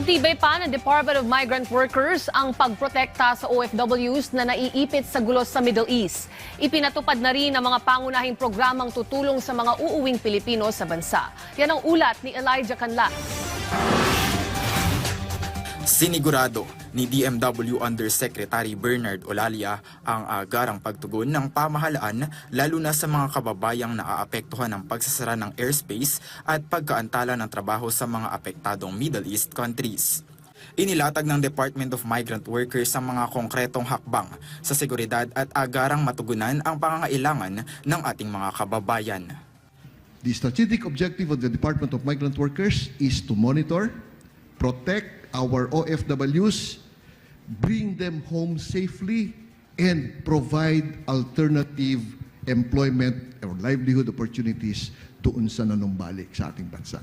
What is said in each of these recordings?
Pinagtibay pa ng Department of Migrant Workers ang pagprotekta sa OFWs na naiipit sa gulo sa Middle East. Ipinatupad na rin ang mga pangunahing programang tutulong sa mga uuwing Pilipino sa bansa. Yan ang ulat ni Elijah Canlas. Sinigurado ni DMW Undersecretary Bernard Olalia ang agarang pagtugon ng pamahalaan lalo na sa mga kababayang naaapektuhan ng pagsasara ng airspace at pagkaantala ng trabaho sa mga apektadong Middle East countries. Inilatag ng Department of Migrant Workers ang mga konkretong hakbang sa seguridad at agarang matugunan ang pangangailangan ng ating mga kababayan. The strategic objective of the Department of Migrant Workers is to monitor, protect our OFWs, bring them home safely, and provide alternative employment or livelihood opportunities doon sa nanumbalik sa ating bansa.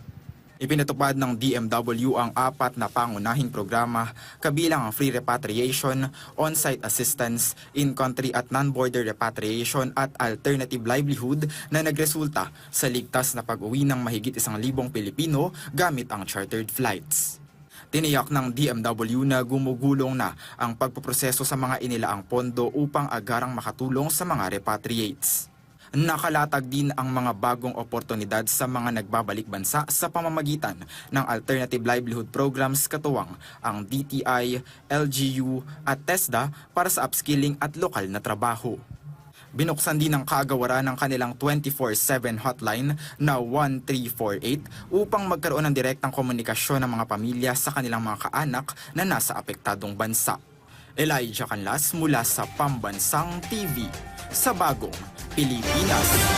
Ipinatupad ng DMW ang 4 na pangunahing programa kabilang ang free repatriation, on-site assistance, in-country at non-border repatriation at alternative livelihood na nagresulta sa ligtas na pag-uwi ng mahigit 1,000 Pilipino gamit ang chartered flights. Tiniyak ng DMW na gumugulong na ang pagpoproseso sa mga inilaang pondo upang agarang makatulong sa mga repatriates. Nakalatag din ang mga bagong oportunidad sa mga nagbabalik bansa sa pamamagitan ng alternative livelihood programs katuwang ang DTI, LGU at TESDA para sa upskilling at lokal na trabaho. Binuksan din ang kaagawaran ng kanilang 24/7 hotline na 1348 upang magkaroon ng direktang komunikasyon ng mga pamilya sa kanilang mga kaanak na nasa apektadong bansa. Elijah Canlas mula sa Pambansang TV sa Bagong Pilipinas.